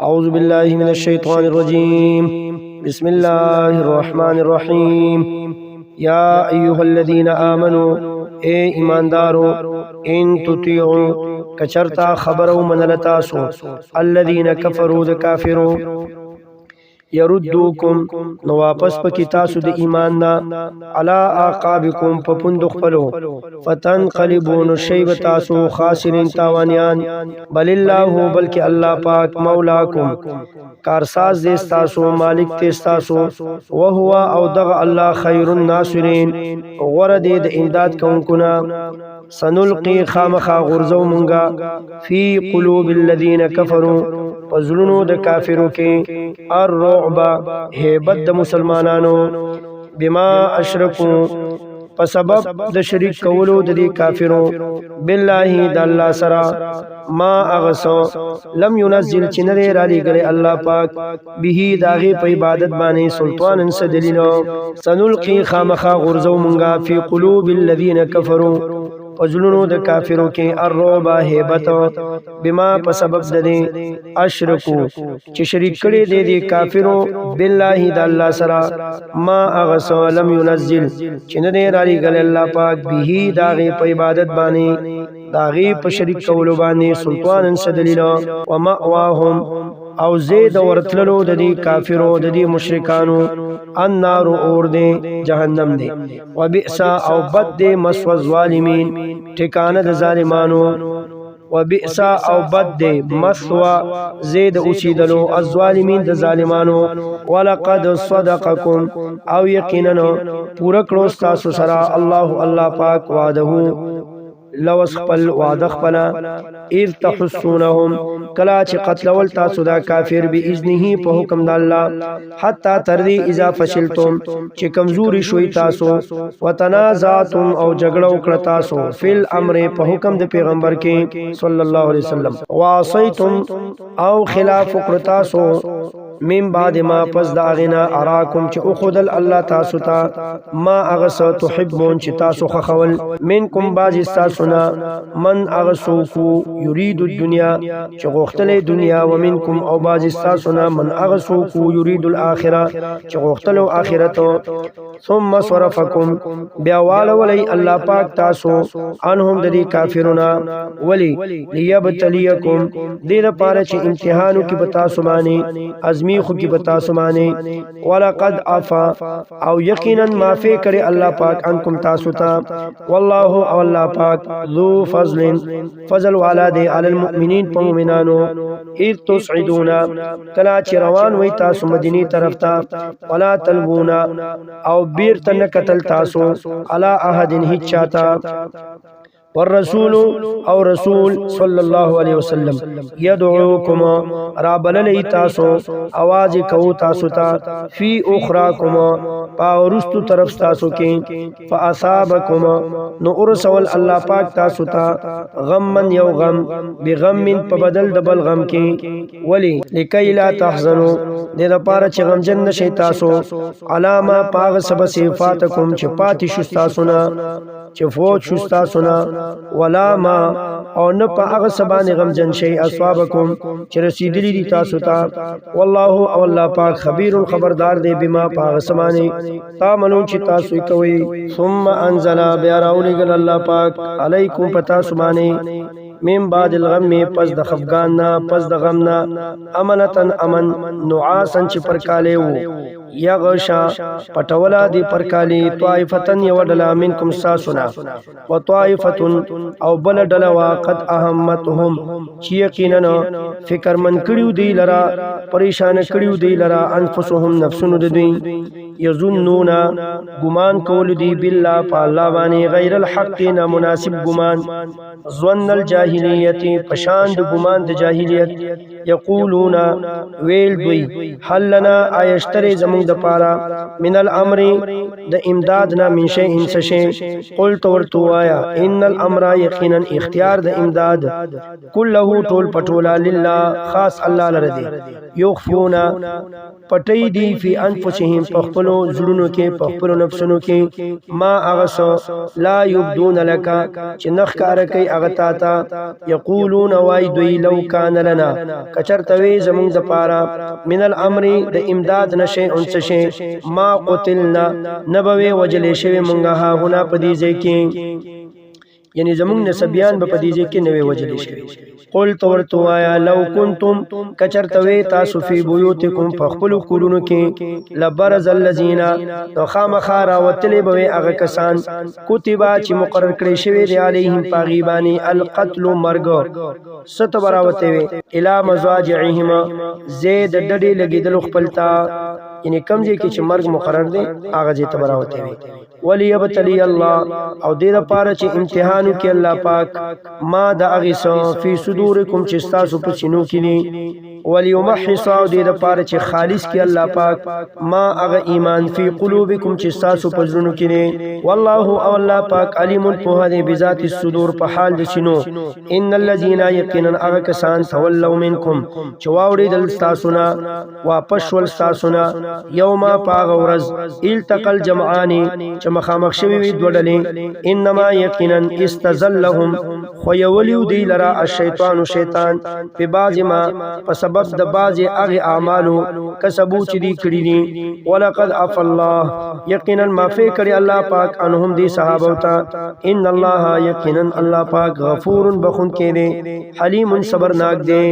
أعوذ بالله من الشيطان الرجيم بسم الله الرحمن الرحيم يا أيها الذين آمنوا اے ایماندارو ان تطيعوا کچرتا خبرو من لتاسو الذين كفروا د کافرو يردوكم نو واپس پکی تاسو د ایمان نا علا اعقابکم پپوند خپلو فتنقلبون شیب تاسو خاسرین تاوانیان بل الله بلکہ اللہ پاک مولاکم کارساز دیستاسو مالک تیستاسو وهو او دغ اللہ خیر الناصرین غرد د امداد کونکنا سنلقی خامخا غرزو منگا فی قلوب الذین کفروا پزلونو د کافرو کې الرعب هیبت د مسلمانانو بما اشرکو په سبب د شریک کولو د دې کافرو بالله د الله سره ما اغسو لم ينزل چنره را لګره الله پاک به داغه په عبادت باندې سلطانن س دلیلو سنلقی خامخا غرزو منگا فی قلوب الذین کفروا پزلونو د کافرو کې الرعب هیبت بما په سبب د دې اشرکو چې شریک کړي دي کافرو بالله د الله سره ما اغسو لم ينزل چې نه را لګل الله پاک به داغه په عبادت باندې داغه په شریک کولو باندې سلطان سدلیل او مأواهم او زید ورتللو د دې کافرو د دې مشرکانو النار اور دے جہنم دے وبئس او بد دے مسو الظالمین ٹھکانہ د ظالمانو وبئس او بد دے مسو زید اوچیدلو الظالمین د ظالمانو ولقد صدقکم او یقینا پورا کړو تاسو سره الله پاک وعده لوس خپل وعده خپلا اذ تحسونهم کلا چې قتل ول تاسو دا کافر به اذنه په حکم د الله حتا تر دې اذا فشلتم چې کمزوري شوي تاسو وتنازعتم او جګړه وکړه تاسو فل امر په حکم د پیغمبر کې صلی الله علیه وسلم وعصیتم او خلاف وکړه تاسو من بعد ما پس دا غنا اراکم چې اخذل الله تاسو ته ما اغس تحبون چې تاسو خخول منکم باز تاسونا من اغسوکو یرید الدنیا چې غختل دنیا ومنکم او باز تاسونا من اغسوکو یرید الاخره چې غختل اخرت ثم صرفکم بیا ولی الله پاک تاسو انهم د دې کافرون ولی لیبتلیکم دې لپاره چې امتحانو کې بتا سمانی میخو کی بتا سمانے ولقد عفا او یقینا معافی کرے اللہ پاک انکم تاسو تا والله او اللہ پاک ذو فضل والا دے علی المؤمنین پا مومنانو اذ تسعدونا کلا چی روان وی تاسو مدینی طرف تا ولا تلبونا او بیر تنکتل تاسو علا احد ہچاتا والرسول او رسول صلی الله علیه وسلم يدعوكم رابل لی تاسو आवाज کو تاسو تا فی اخراکم پاورستو طرف تاسو کې فاصابکم نو ارسول الله پاک تاسو تا غمن یو غم بغم په بدل د بل غم کې ولی لکای لا تحزنوا دې لپاره چې غم جن نشي تاسو علامه پاغ سب صفاتکم چې پاتې شو تاسو نه چې فوت شو تاسو نه ولا ما او نه په هغه سبانه غم جن شي اصحابکم چې رسیدلی دي تاسو ته والله او الله پاک خبير خبردار دی بما په سبانه تامنو چې تاسو کوي ثم انزل بیاراولګل الله پاک علیکم پتا سبانه من بعد الغم پس د خفغان نا پس د غم نا امنتن امن نعاسن چې پر کاله وو یغشا پټولا دی پرکالی طائفتن یودلا منکم ساسنا و طائفتن او بل ډلوا قد اهمتهم چې یقینا فکر من کړیو دی لرا پریشان کړیو دی لرا انفسهم نفسونو دی یظنون ګمان کول دی بالله پالا باندې غیر الحق نه مناسب ګمان ظن الجاهلیت پشان د ګمان د جاهلیت یقولون ویل دوی هل لنا ایشتری زمون د پارا من الامر د امداد نا من شيء انس شيء قلت ورتوایا ان الامر یقینا اختیار د امداد كله ټول پټولا لله خاص الله لره دی یخفونا پټی دی فی انفسهم پخپلو زړونو کې پخپلو نفسونو کې ما اغسو لا یبدون لك چې نخ کار کوي اغه تا یقولون وای دوی لو کان لنا کچرتوي زمونږ د پاره من الامر د امداد نشي انس شي ما قتلنا نبوي وجلې شوی مونږه ها هنا پدې ځای کې یعنی زمونږ نسبیان په پدې ځای کې نوې وجلې شوی قل تورتو آیا لو کنتم کچرتوي تاسو فی بیوتکم فخپل کورونو کې لبرز الذین تو خامخارا وتلی به هغه کسان کتبا چې مقرر کړی شوی دی علیهم پاغیبانی القتل مرګ ستبراوته وی الی مزاجعهم زید ډډې لګیدل خپلتا یعنی کمزې کې چې مرګ مقرر دی هغه زی تبراوته وی وليبتلي الله او دې لپاره چې امتحان وکړي الله پاک ما د اغه فی صدورکم چې تاسو په سینو کې دي وليمحص او دې لپاره چې خالص کړي الله پاک ما اغه ایمان فی قلوبکم چې تاسو په زړونو کې دي والله او الله پاک علیم په هذه بذات الصدور په حال د سینو ان الذين يقينا اغه کسان تولوا منکم چې واوړي دل تاسو نه واپس ول تاسو نه یوم پاغ ورځ التقل جمعان چې مخامخ شوی وي دوړلې انما یقینا استزلهم خو یولیو دی لرا الشیطان شیطان په باز ما په سبب د باز هغه اعمالو کسبو چې دی کړی دي ولقد عف الله یقینا معفو کړی الله پاک انهم دی صحابه تا ان الله یقینا الله پاک غفور بخون کې دی حلیم صبرناک دی